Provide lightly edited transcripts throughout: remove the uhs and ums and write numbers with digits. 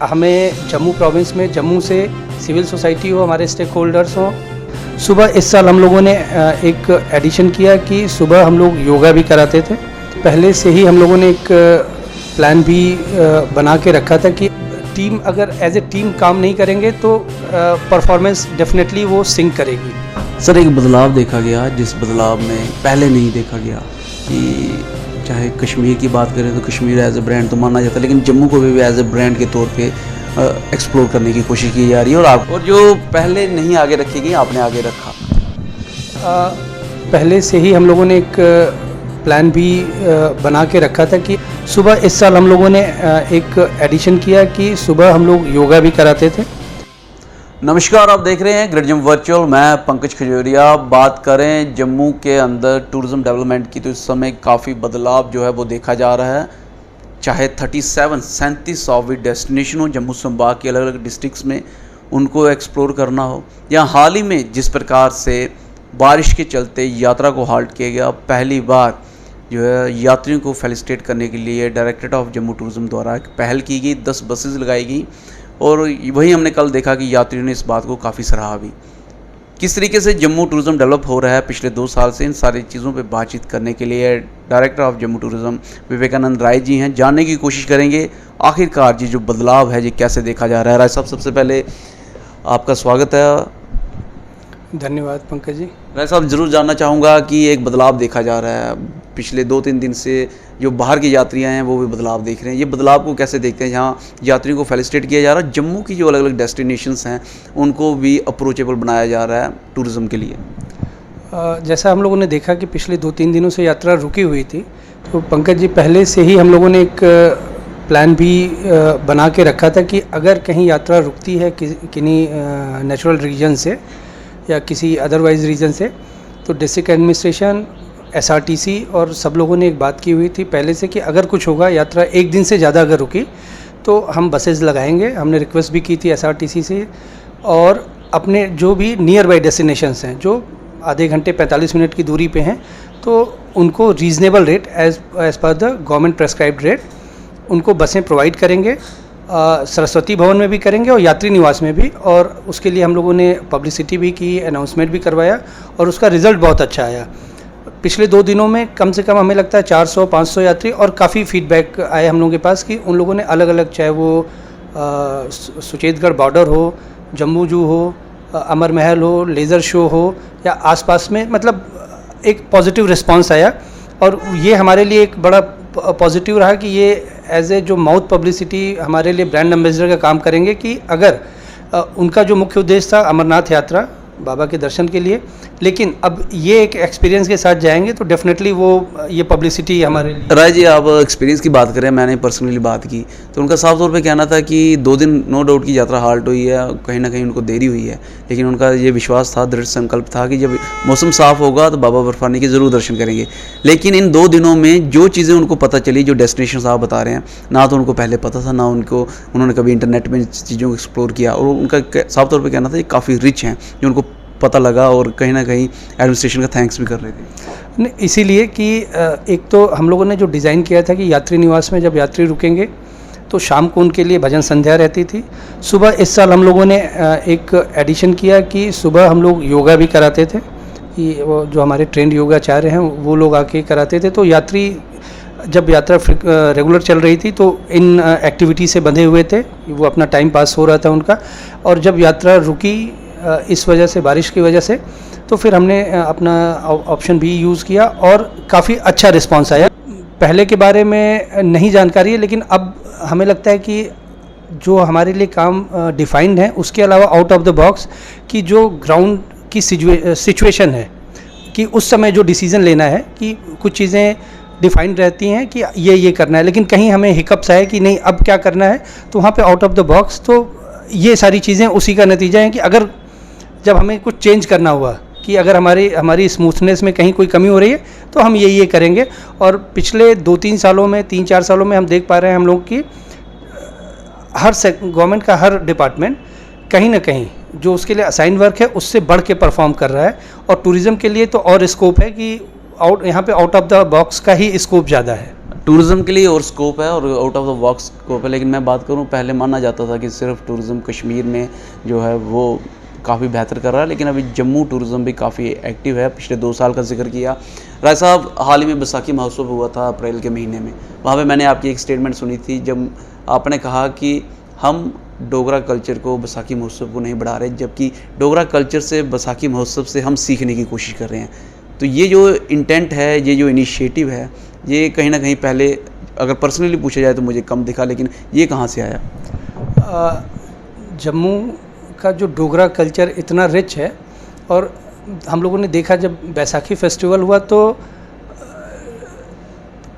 हमें जम्मू प्रोविंस में जम्मू से सिविल सोसाइटी हो, हमारे स्टेक होल्डर्स हों। सुबह इस साल हम लोगों ने एक एडिशन किया कि सुबह हम लोग योगा भी कराते थे। पहले से ही हम लोगों ने एक प्लान भी बना के रखा था कि टीम अगर एज ए टीम काम नहीं करेंगे तो परफॉर्मेंस डेफिनेटली वो सिंक करेगी। सर, एक बदलाव देखा गया जिस बदलाव में पहले नहीं देखा गया कि चाहे कश्मीर की बात करें तो कश्मीर एज ए ब्रांड तो माना जाता है, लेकिन जम्मू को भी एज ए ब्रांड के तौर पे एक्सप्लोर करने की कोशिश की जा रही है और जो पहले नहीं आगे रखी गई आपने आगे रखा। पहले से ही हम लोगों ने एक प्लान भी बना के रखा था कि सुबह इस साल हम लोगों ने एक एडिशन किया कि सुबह हम लोग योगा भी कराते थे। नमस्कार, आप देख रहे हैं ग्रेडजम वर्चुअल। मैं पंकज खजूरिया। बात करें जम्मू के अंदर टूरिज़्म डेवलपमेंट की तो इस समय काफ़ी बदलाव जो है वो देखा जा रहा है। चाहे 37 ऑफ डेस्टिनेशन हो जम्मू संभाग के अलग अलग डिस्ट्रिक्ट्स में, उनको एक्सप्लोर करना हो, या हाल ही में जिस प्रकार से बारिश के चलते यात्रा को हाल्ट किया गया, पहली बार जो है यात्रियों को फेलिसिटेट करने के लिए डायरेक्टरेट ऑफ जम्मू टूरिज़्म द्वारा एक पहल की गई, 10 बसेज लगाई गई और वही हमने कल देखा कि यात्रियों ने इस बात को काफ़ी सराहा भी। किस तरीके से जम्मू टूरिज़्म डेवलप हो रहा है पिछले 2 साल से, इन सारी चीज़ों पे बातचीत करने के लिए director of Jammu tourism Vivekananda Rai ji हैं। जानने की कोशिश करेंगे आखिरकार जी जो बदलाव है ये कैसे देखा जा रहा है। राय साहब, सबसे पहले आपका स्वागत है। धन्यवाद पंकज जी। राय साहब, ज़रूर जानना चाहूँगा कि एक बदलाव देखा जा रहा है पिछले 2-3 दिन से, जो बाहर की यात्रियाँ हैं वो भी बदलाव देख रहे हैं। ये बदलाव को कैसे देखते हैं जहाँ यात्रियों को फेलिसिटेट किया जा रहा है, जम्मू की जो अलग अलग डेस्टिनेशंस हैं उनको भी अप्रोचेबल बनाया जा रहा है टूरिज़्म के लिए? जैसा हम लोगों ने देखा कि पिछले 2-3 दिनों से यात्रा रुकी हुई थी, तो पंकज जी पहले से ही हम लोगों ने एक प्लान भी बना के रखा था कि अगर कहीं यात्रा रुकती है किन्हीं नेचुरल रीजन से या किसी अदरवाइज रीज़न से, तो डिस्ट्रिक्ट एडमिनिस्ट्रेशन, SRTC और सब लोगों ने एक बात की हुई थी पहले से कि अगर कुछ होगा, यात्रा 1 दिन से ज़्यादा अगर रुकी तो हम बसेज लगाएंगे। हमने रिक्वेस्ट भी की थी SRTC से, और अपने जो भी नियर बाई डेस्टिनेशंस हैं जो आधे घंटे 45 मिनट की दूरी पे हैं, तो उनको reasonable rate as per the government prescribed rate उनको बसें प्रोवाइड करेंगे। सरस्वती भवन में भी करेंगे और यात्री निवास में भी, और उसके लिए हम लोगों ने पब्लिसिटी भी की, अनाउंसमेंट भी करवाया और उसका रिज़ल्ट बहुत अच्छा आया। पिछले 2 दिनों में कम से कम हमें लगता है 400-500 यात्री, और काफ़ी फीडबैक आए हम लोगों के पास कि उन लोगों ने अलग अलग, चाहे वो सुचेतगढ़ बॉर्डर हो, जम्मू जू हो, अमर महल हो, लेज़र शो हो या आसपास में, मतलब एक पॉजिटिव रिस्पांस आया। और ये हमारे लिए एक बड़ा पॉजिटिव रहा कि ये एज ए जो माउथ पब्लिसिटी हमारे लिए ब्रांड एम्बेसडर का काम करेंगे कि अगर उनका जो मुख्य उद्देश्य था अमरनाथ यात्रा बाबा के दर्शन के लिए, लेकिन अब ये एक एक्सपीरियंस के साथ जाएंगे तो डेफिनेटली वो ये पब्लिसिटी हमारे। राय जी, आप एक्सपीरियंस की बात करें, मैंने पर्सनली बात की तो उनका साफ तौर पे कहना था कि 2 दिन नो डाउट की यात्रा हाल्ट हुई है, कहीं ना कहीं उनको देरी हुई है, लेकिन उनका ये विश्वास था, दृढ़ संकल्प था कि जब मौसम साफ़ होगा तो बाबा बर्फानी के ज़रूर दर्शन करेंगे। लेकिन इन 2 दिनों में जो चीज़ें उनको पता चली, जो डेस्टिनेशन आप बता रहे हैं, ना तो उनको पहले पता था, ना उन्होंने कभी इंटरनेट में चीज़ों को एक्सप्लोर किया, और उनका साफ तौर पर कहना था ये काफ़ी रिच हैं जो उनको पता लगा, और कहीं ना कहीं एडमिनिस्ट्रेशन का थैंक्स भी कर रहे थे। इसीलिए कि एक तो हम लोगों ने जो डिज़ाइन किया था कि यात्री निवास में जब यात्री रुकेंगे तो शाम को उनके लिए भजन संध्या रहती थी। सुबह इस साल हम लोगों ने एक एडिशन किया कि सुबह हम लोग योगा भी कराते थे, कि वो जो हमारे ट्रेंड योगाचार्य हैं वो लोग आके कराते थे। तो यात्री जब यात्रा रेगुलर चल रही थी तो इन एक्टिविटी से बंधे हुए थे, वो अपना टाइम पास हो रहा था उनका। और जब यात्रा रुकी इस वजह से, बारिश की वजह से, तो फिर हमने अपना ऑप्शन भी यूज़ किया और काफ़ी अच्छा रिस्पांस आया। पहले के बारे में नहीं जानकारी है, लेकिन अब हमें लगता है कि जो हमारे लिए काम डिफाइंड है, उसके अलावा आउट ऑफ द बॉक्स की जो ग्राउंड की सिचुएशन है, कि उस समय जो डिसीज़न लेना है, कि कुछ चीज़ें डिफाइंड रहती हैं कि ये करना है, लेकिन कहीं हमें हिकअप्स आए कि नहीं अब क्या करना है, तो वहाँ पे आउट ऑफ द बॉक्स, तो ये सारी चीज़ें उसी का नतीजा है कि अगर जब हमें कुछ चेंज करना हुआ, कि अगर हमारी स्मूथनेस में कहीं कोई कमी हो रही है तो हम ये करेंगे। और पिछले 2-3 सालों में, 3-4 सालों में हम देख पा रहे हैं हम लोग की हर गवर्नमेंट का हर डिपार्टमेंट कहीं ना कहीं जो उसके लिए असाइन वर्क है उससे बढ़ के परफॉर्म कर रहा है। और टूरिज़्म के लिए तो और स्कोप है कि यहाँ पे आउट ऑफ द बॉक्स का ही स्कोप ज़्यादा है। टूरिज़्म के लिए और स्कोप है और out of the box scope है, लेकिन मैं बात करूं पहले माना जाता था कि सिर्फ टूरिज़्म कश्मीर में जो है वो काफ़ी बेहतर कर रहा है, लेकिन अभी जम्मू टूरिज़्म भी काफ़ी एक्टिव है। पिछले 2 साल का जिक्र किया राय साहब, हाल ही में बैसाखी महोत्सव हुआ था अप्रैल के महीने में, वहाँ पे मैंने आपकी एक स्टेटमेंट सुनी थी जब आपने कहा कि हम डोगरा कल्चर को, बैसाखी महोत्सव को नहीं बढ़ा रहे, जबकि डोगरा कल्चर से, बैसाखी महोत्सव से हम सीखने की कोशिश कर रहे हैं। तो ये जो इंटेंट है, ये जो इनिशिएटिव है, ये कहीं ना कहीं पहले अगर पर्सनली पूछा जाए तो मुझे कम दिखा, लेकिन ये कहाँ से आया? जम्मू का जो डोगरा कल्चर इतना रिच है, और हम लोगों ने देखा जब बैसाखी फेस्टिवल हुआ तो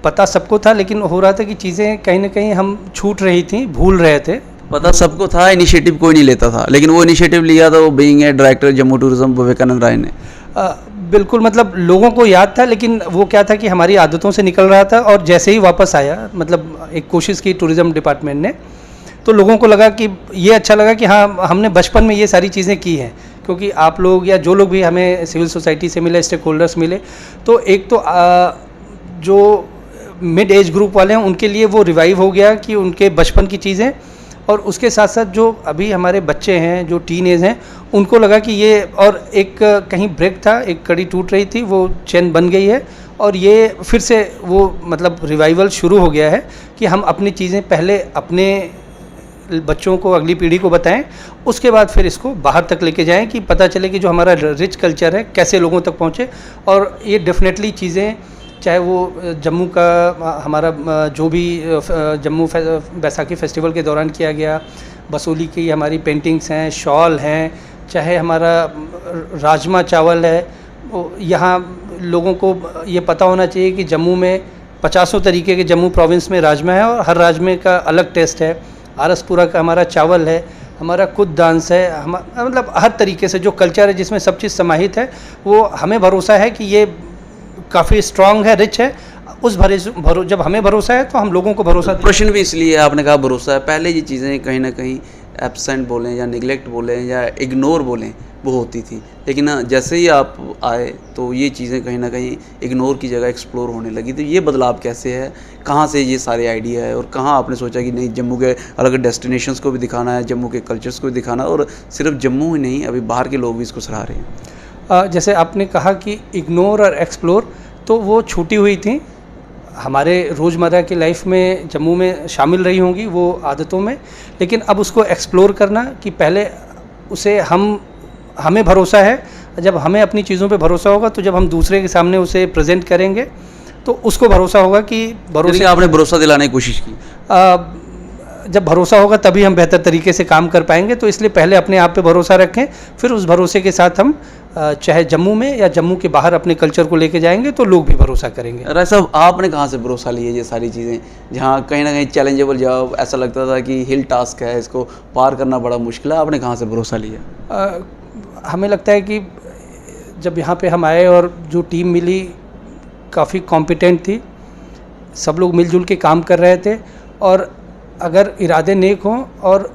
पता सबको था, लेकिन हो रहा था कि चीज़ें कहीं ना कहीं हम छूट रही थी, भूल रहे थे। पता सबको था, इनिशिएटिव कोई नहीं लेता था, लेकिन वो इनिशिएटिव लिया था वो being a director Jammu tourism Vivekananda Rai ने। बिल्कुल, मतलब लोगों को याद था, लेकिन वो क्या था कि हमारी आदतों से निकल रहा था, और जैसे ही वापस आया, मतलब एक कोशिश की टूरिज़्म डिपार्टमेंट ने, तो लोगों को लगा कि ये अच्छा लगा कि हाँ, हमने बचपन में ये सारी चीज़ें की हैं, क्योंकि आप लोग या जो लोग भी हमें सिविल सोसाइटी से मिले, स्टेक होल्डर्स मिले, तो एक तो जो मिड एज ग्रुप वाले हैं उनके लिए वो रिवाइव हो गया कि उनके बचपन की चीज़ें, और उसके साथ साथ जो अभी हमारे बच्चे हैं, जो टीन एज हैं, उनको लगा कि ये, और एक कहीं ब्रेक था, एक कड़ी टूट रही थी, वो चेन बन गई है, और ये फिर से वो मतलब रिवाइवल शुरू हो गया है कि हम अपनी चीज़ें पहले अपने बच्चों को, अगली पीढ़ी को बताएं, उसके बाद फिर इसको बाहर तक लेके जाएं कि पता चले कि जो हमारा रिच कल्चर है कैसे लोगों तक पहुंचे। और ये डेफिनेटली चीज़ें, चाहे वो जम्मू का हमारा जो भी जम्मू बैसाखी फेस्टिवल के दौरान किया गया, बसोली की हमारी पेंटिंग्स हैं, शॉल हैं, चाहे हमारा राजमा चावल है, यहाँ लोगों को ये पता होना चाहिए कि जम्मू में 50 तरीके के, जम्मू प्रोविंस में राजमा है और हर राजमे का अलग टेस्ट है। आरसपुरा का हमारा चावल है, हमारा खुद डांस है, मतलब हर तरीके से जो कल्चर है जिसमें सब चीज़ समाहित है, वो हमें भरोसा है कि ये काफ़ी स्ट्रॉन्ग है, रिच है। उस जब हमें भरोसा है तो हम लोगों को भरोसा। प्रश्न भी इसलिए आपने कहा भरोसा है, पहले ये चीज़ें कहीं ना कहीं एब्सेंट बोलें या निगलेक्ट बोलें या इग्नोर बोलें वो होती थी, लेकिन जैसे ही आप आए तो ये चीज़ें कहीं ना कहीं इग्नोर की जगह एक्सप्लोर होने लगी। तो ये बदलाव कैसे है, कहाँ से ये सारे आइडिया है, और कहाँ आपने सोचा कि नहीं जम्मू के अलग डेस्टिनेशंस को भी दिखाना है, जम्मू के कल्चर्स को भी दिखाना है, और सिर्फ जम्मू ही नहीं, अभी बाहर के लोग भी इसको सराह रहे हैं? जैसे आपने कहा कि इग्नोर और एक्सप्लोर, तो वो छूटी हुई थी हमारे रोज़मर्रा की लाइफ में, जम्मू में शामिल रही होंगी वो आदतों में, लेकिन अब उसको एक्सप्लोर करना कि पहले उसे हमें भरोसा है, जब हमें अपनी चीज़ों पे भरोसा होगा तो जब हम दूसरे के सामने उसे प्रेजेंट करेंगे तो उसको भरोसा होगा कि भरोसा, आपने भरोसा दिलाने की कोशिश की। जब भरोसा होगा तभी हम बेहतर तरीके से काम कर पाएंगे, तो इसलिए पहले अपने आप पे भरोसा रखें, फिर उस भरोसे के साथ हम चाहे जम्मू में या जम्मू के बाहर अपने कल्चर को लेके जाएंगे तो लोग भी भरोसा करेंगे। राय साहब, आपने कहाँ से भरोसा लिया ये सारी चीज़ें, जहाँ कहीं ना कहीं चैलेंजेबल जॉब, ऐसा लगता था कि हिल टास्क है, इसको पार करना बड़ा मुश्किल है, आपने कहाँ से भरोसा लिया? हमें लगता है कि जब यहाँ पे हम आए और जो टीम मिली काफ़ी कॉम्पिटेंट थी, सब लोग मिलजुल के काम कर रहे थे, और अगर इरादे नेक हों, और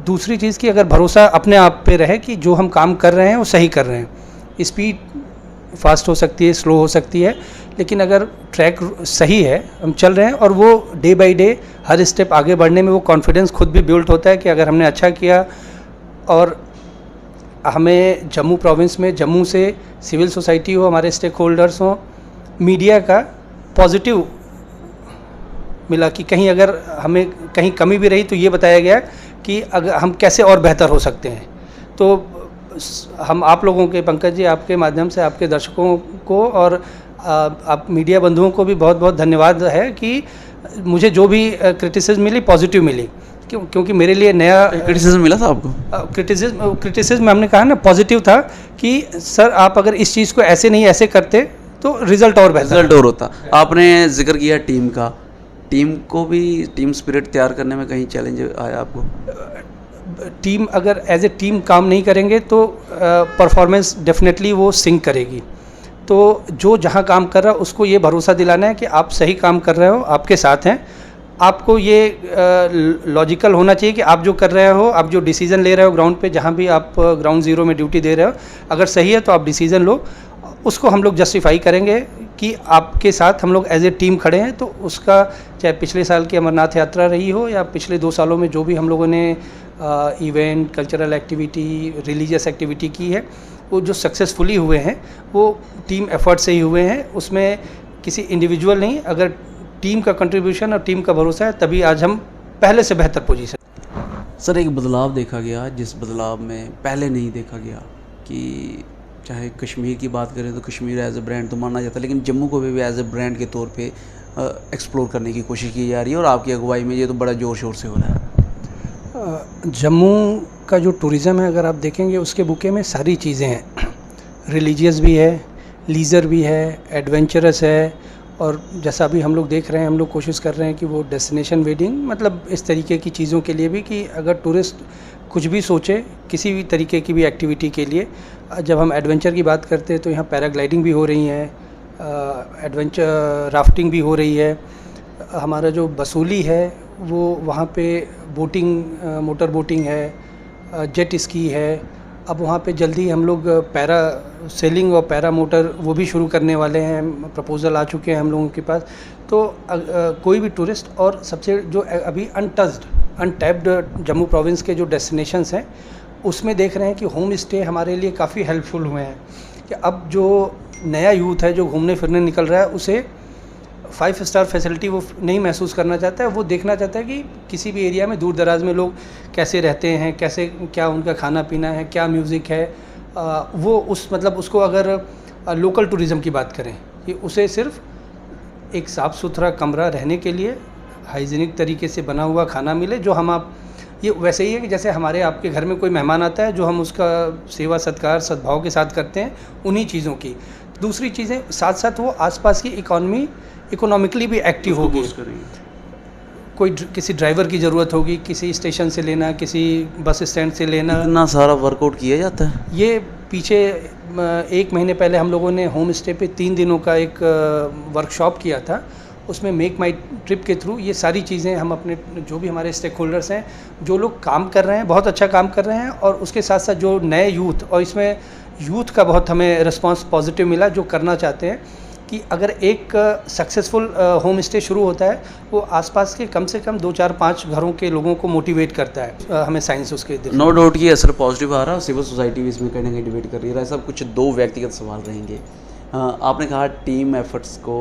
दूसरी चीज़ की अगर भरोसा अपने आप पे रहे कि जो हम काम कर रहे हैं वो सही कर रहे हैं। स्पीड फास्ट हो सकती है, स्लो हो सकती है, लेकिन अगर ट्रैक सही है, हम चल रहे हैं, और वो day by day her step आगे बढ़ने में वो कॉन्फिडेंस खुद भी बिल्ड होता है कि अगर हमने अच्छा किया। और हमें जम्मू प्रोविंस में, जम्मू से सिविल सोसाइटी हो, हमारे स्टेक होल्डर्स हों, मीडिया का पॉजिटिव मिला कि कहीं अगर हमें कहीं कमी भी रही तो ये बताया गया कि अगर हम कैसे और बेहतर हो सकते हैं। तो हम आप लोगों के, पंकज जी, आपके माध्यम से आपके दर्शकों को और आप मीडिया बंधुओं को भी बहुत बहुत धन्यवाद है कि मुझे जो भी क्रिटिसिज्म मिली पॉजिटिव मिली, क्योंकि मेरे लिए नया क्रिटिसिज्म मिला था आपको? क्रिटिसिज्म हमने कहा ना पॉजिटिव था कि सर आप अगर इस चीज़ को ऐसे नहीं ऐसे करते तो रिजल्ट और बेहतर होता। आपने जिक्र किया टीम का, टीम को भी, टीम स्पिरिट तैयार करने में कहीं चैलेंज आया आपको? टीम अगर एज ए टीम काम नहीं करेंगे तो परफॉर्मेंस डेफिनेटलि वो सिंक करेगी। तो जो जहाँ काम कर रहा है उसको ये भरोसा दिलाना है कि आप सही काम कर रहे हो, आपके साथ हैं। आपको ये लॉजिकल होना चाहिए कि आप जो कर रहे हो, आप जो डिसीज़न ले रहे हो ग्राउंड पे, जहाँ भी आप ग्राउंड ज़ीरो में ड्यूटी दे रहे हो, अगर सही है तो आप डिसीज़न लो, उसको हम लोग जस्टिफाई करेंगे कि आपके साथ हम लोग एज ए टीम खड़े हैं। तो उसका चाहे पिछले साल की अमरनाथ यात्रा रही हो या पिछले 2 सालों में जो भी हम लोगों ने event, cultural activity, religious activity की है, वो जो सक्सेसफुली हुए हैं वो टीम एफर्ट से ही हुए हैं। उसमें किसी इंडिविजुअल नहीं, अगर टीम का कंट्रीब्यूशन और टीम का भरोसा है तभी आज हम पहले से बेहतर पोजीशन। सर, एक बदलाव देखा गया जिस बदलाव में पहले नहीं देखा गया कि चाहे कश्मीर की बात करें तो कश्मीर एज ए ब्रांड तो माना जाता है, लेकिन जम्मू को भी एज ए ब्रांड के तौर पे एक्सप्लोर करने की कोशिश की जा रही है और आपकी अगुवाई में ये तो बड़ा ज़ोर शोर से हो रहा है। जम्मू का जो टूरिज़्म है, अगर आप देखेंगे उसके बुके में सारी चीज़ें हैं। रिलीजियस भी है, लीज़र भी है, एडवेंचरस है, और जैसा अभी हम लोग देख रहे हैं, हम लोग कोशिश कर रहे हैं कि वो डेस्टिनेशन वेडिंग, मतलब इस तरीके की चीज़ों के लिए भी कि अगर टूरिस्ट कुछ भी सोचे किसी भी तरीके की भी एक्टिविटी के लिए, जब हम एडवेंचर की बात करते हैं तो यहाँ पैराग्लाइडिंग भी हो रही है, एडवेंचर राफ्टिंग भी हो रही है। हमारा जो बसूली है वो वहाँ पे बोटिंग, मोटर बोटिंग है, जेट स्की है। अब वहाँ पे जल्दी हम लोग पैरा सेलिंग और पैरा मोटर वो भी शुरू करने वाले हैं, प्रपोज़ल आ चुके हैं हम लोगों के पास। तो कोई भी टूरिस्ट, और सबसे जो अभी अनटैप्ड जम्मू प्रोविंस के जो डेस्टिनेशंस हैं उसमें देख रहे हैं कि होम स्टे हमारे लिए काफ़ी हेल्पफुल हुए हैं। कि अब जो नया यूथ है जो घूमने फिरने निकल रहा है, उसे 5 स्टार फैसिलिटी वो नहीं महसूस करना चाहता है। वो देखना चाहता है कि किसी भी एरिया में दूर दराज में लोग कैसे रहते हैं, कैसे क्या उनका खाना पीना है, क्या म्यूज़िक है। वो उस मतलब उसको अगर लोकल टूरिज़्म की बात करें कि उसे सिर्फ एक साफ़ सुथरा कमरा रहने के लिए, हाइजीनिक तरीके से बना हुआ खाना मिले, जो हम आप ये वैसे ही है कि जैसे हमारे आपके घर में कोई मेहमान आता है, जो हम उसका सेवा सत्कार सद्भाव के साथ करते हैं, उन्हीं चीज़ों की। दूसरी चीज़ें साथ साथ वो आसपास की इकोनॉमिकली भी एक्टिव होगी। कोई किसी ड्राइवर की ज़रूरत होगी, किसी स्टेशन से लेना, किसी बस स्टैंड से लेना, इतना सारा वर्कआउट किया जाता है। ये पीछे 1 महीने पहले हम लोगों ने होम स्टे पे 3 दिनों का एक वर्कशॉप किया था। उसमें मेक माई ट्रिप के थ्रू ये सारी चीज़ें हम अपने जो भी हमारे स्टेक होल्डर्स हैं, जो लोग काम कर रहे हैं, बहुत अच्छा काम कर रहे हैं, और उसके साथ साथ जो नए यूथ, और इसमें यूथ का बहुत हमें रिस्पांस पॉजिटिव मिला, जो करना चाहते हैं कि अगर एक सक्सेसफुल होम स्टे शुरू होता है, वो आसपास के कम से कम 2, 4, 5 घरों के लोगों को मोटिवेट करता है। हमें साइंस उसके नो डाउट कि असर पॉजिटिव आ रहा है। सिविल सोसाइटी भी इसमें कहीं ना कहीं डिबेट कर रही है। ऐसा कुछ 2 व्यक्तिगत सवाल रहेंगे। आपने कहा टीम एफर्ट्स को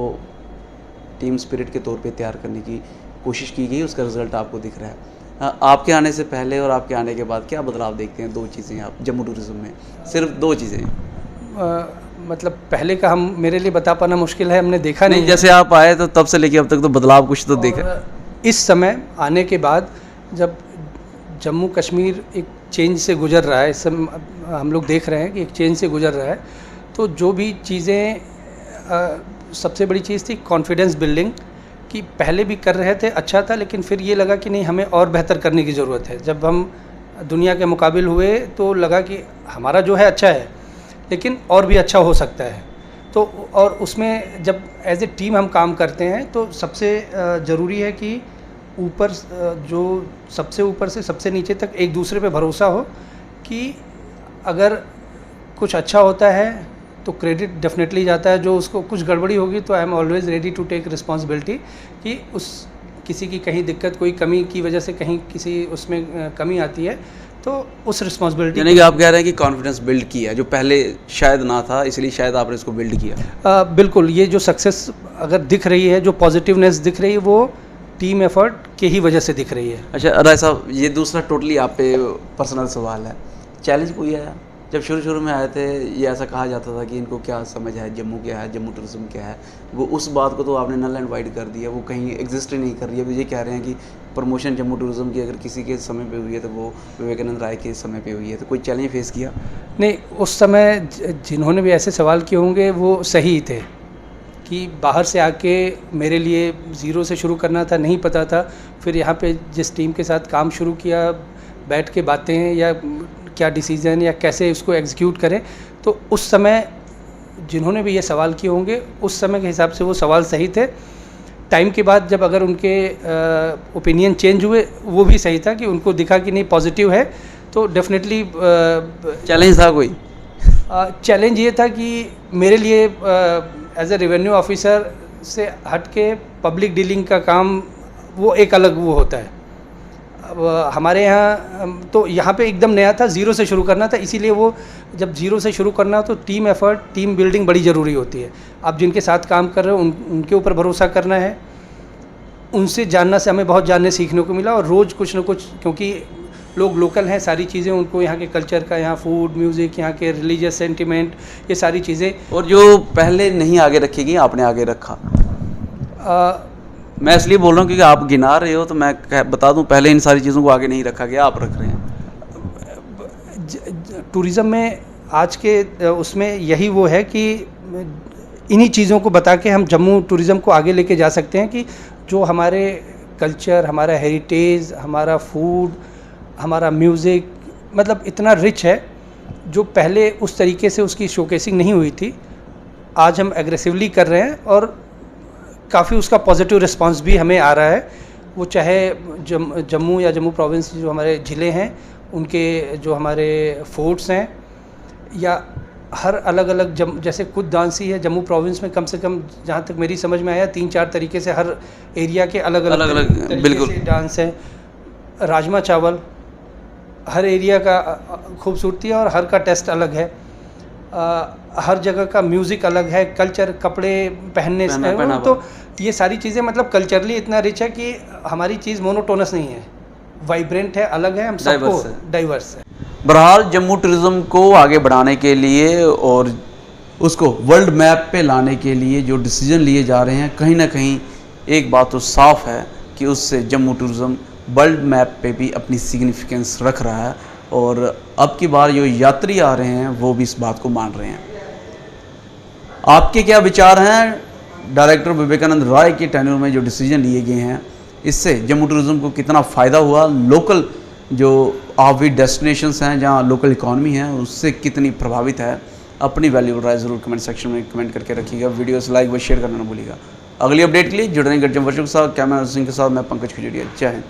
टीम स्पिरिट के तौर पे तैयार करने की कोशिश की गई, उसका रिजल्ट आपको दिख रहा है। आपके आने से पहले और आपके आने के बाद क्या बदलाव देखते हैं? 2 चीज़ें आप जम्मू टूरिज्म में, सिर्फ 2 चीज़ें। मतलब पहले का हम मेरे लिए बता पाना मुश्किल है, हमने देखा नहीं। जैसे आप आए तो तब से लेके अब तक तो बदलाव कुछ तो देखा। इस समय आने के बाद जब जम्मू कश्मीर एक चेंज से गुजर रहा है, इस समय हम लोग देख रहे हैं कि एक चेंज से गुजर रहा है, तो जो भी चीज़ें सबसे बड़ी चीज़ थी कॉन्फिडेंस बिल्डिंग, कि पहले भी कर रहे थे, अच्छा था, लेकिन फिर ये लगा कि नहीं, हमें और बेहतर करने की ज़रूरत है। जब हम दुनिया के मुकाबिल हुए तो लगा कि हमारा जो है अच्छा है, लेकिन और भी अच्छा हो सकता है। तो और उसमें जब एज ए टीम हम काम करते हैं तो सबसे ज़रूरी है कि ऊपर जो सबसे ऊपर से सबसे नीचे तक एक दूसरे पे भरोसा हो, कि अगर कुछ अच्छा होता है तो क्रेडिट डेफिनेटली जाता है, जो उसको कुछ गड़बड़ी होगी तो I am always ready to take responsibility, कि उस किसी की कहीं दिक्कत, कोई कमी की वजह से कहीं किसी उसमें कमी आती है, तो उस रिस्पॉन्सिबिलिटी। यानी कि आप कह रहे हैं कि कॉन्फिडेंस बिल्ड किया जो पहले शायद ना था, इसलिए शायद आपने इसको बिल्ड किया। बिल्कुल, ये जो सक्सेस अगर दिख रही है, जो पॉजिटिवनेस दिख रही है, वो टीम एफर्ट के ही वजह से दिख रही है। अच्छा राय साहब, ये दूसरा टोटली आप पे पर्सनल सवाल है। चैलेंज कोई आया? जब शुरू में आए थे ये ऐसा कहा जाता था कि इनको क्या समझ है, जम्मू क्या है, जम्मू टूरिज्म क्या है, वो उस बात को तो आपने नल एंड वाइड कर दिया, वो कहीं एग्जिस्ट ही नहीं कर रही है। अब ये कह रहे हैं कि प्रमोशन जम्मू टूरिज्म की अगर किसी के समय पे हुई है तो वो विवेकानंद राय के समय पे हुई है। तो कोई चैलेंज फेस किया? नहीं, उस समय जिन्होंने भी ऐसे सवाल किए होंगे वो सही थे, कि बाहर से आके मेरे लिए ज़ीरो से शुरू करना था, नहीं पता था। फिर यहाँ पे जिस टीम के साथ काम शुरू किया, बैठ के बातें या क्या डिसीज़न या कैसे उसको एग्जीक्यूट करें, तो उस समय जिन्होंने भी ये सवाल किए होंगे उस समय के हिसाब से वो सवाल सही थे। टाइम के बाद जब अगर उनके ओपिनियन चेंज हुए, वो भी सही था कि उनको दिखा कि नहीं पॉजिटिव है, तो डेफिनेटली चैलेंज था कोई? चैलेंज ये था कि मेरे लिए एज ए रेवेन्यू ऑफिसर से हट के पब्लिक डीलिंग का काम वो एक अलग वो होता है। अब हमारे यहाँ तो यहाँ पे एकदम नया था, ज़ीरो से शुरू करना था, इसीलिए वो जब ज़ीरो से शुरू करना हो तो टीम एफर्ट, टीम बिल्डिंग बड़ी ज़रूरी होती है। आप जिनके साथ काम कर रहे हो उनके ऊपर भरोसा करना है, उनसे जानना से हमें बहुत जानने सीखने को मिला। और रोज़ कुछ ना कुछ, क्योंकि लोग लोकल हैं, सारी चीज़ें उनको यहाँ के कल्चर का, यहाँ फूड, म्यूज़िक, यहाँ के रिलीजियस सेंटिमेंट, ये सारी चीज़ें। और जो पहले नहीं आगे रखी गई आपने आगे रखा। मैं इसलिए बोल रहा हूँ क्योंकि आप गिना रहे हो, तो मैं बता दूँ पहले इन सारी चीज़ों को आगे नहीं रखा गया, आप रख रहे हैं। टूरिज़्म में आज के उसमें यही वो है कि इन्हीं चीज़ों को बता के हम जम्मू टूरिज़्म को आगे लेके जा सकते हैं कि जो हमारे कल्चर, हमारा हेरिटेज, हमारा फूड, हमारा म्यूज़िक, मतलब इतना रिच है, जो पहले उस तरीके से उसकी शोकेसिंग नहीं हुई थी, आज हम एग्रेसिवली कर रहे हैं और काफ़ी उसका पॉजिटिव रिस्पांस भी हमें आ रहा है। वो चाहे जम्मू या जम्मू प्रोविंस जो हमारे ज़िले हैं, उनके जो हमारे फोर्ट्स हैं, या हर अलग अलग जैसे कुछ डांस ही है जम्मू प्रोविंस में, कम से कम जहाँ तक मेरी समझ में आया 3-4 तरीके से हर एरिया के अलग अलग बिल्कुल डांस है। राजमा चावल हर एरिया का खूबसूरती है और हर का टेस्ट अलग है। हर जगह का म्यूज़िक अलग है, कल्चर, कपड़े पहनने से, तो ये सारी चीज़ें मतलब कल्चरली इतना रिच है कि हमारी चीज़ मोनोटोनस नहीं है, वाइब्रेंट है, अलग है, हम सबको डाइवर्स है। बहरहाल जम्मू टूरिज़्म को आगे बढ़ाने के लिए और उसको वर्ल्ड मैप पे लाने के लिए जो डिसीजन लिए जा रहे हैं, कहीं ना कहीं एक बात तो साफ़ है कि उससे जम्मू टूरिज़्म वर्ल्ड मैप पे भी अपनी सिग्निफिकेंस रख रहा है। और अब की बार जो यात्री आ रहे हैं वो भी इस बात को मान रहे हैं। आपके क्या विचार हैं डायरेक्टर विवेकानंद राय के टेन्योर में जो डिसीजन लिए गए हैं, इससे जम्मू टूरिज़्म को कितना फ़ायदा हुआ, लोकल जो ऑफबीट डेस्टिनेशंस हैं जहां लोकल इकॉनमी है उससे कितनी प्रभावित है? अपनी वैल्यूबल राय ज़रूर कमेंट सेक्शन में कमेंट करके रखिएगा। वीडियो से लाइक व शेयर करना ना भूलिएगा। अगली अपडेट के लिए जुड़े रहें गर्जम वर्चुअल के साथ। कैमरा सिंह के साथ मैं पंकज खजूरिया। जय हिंद।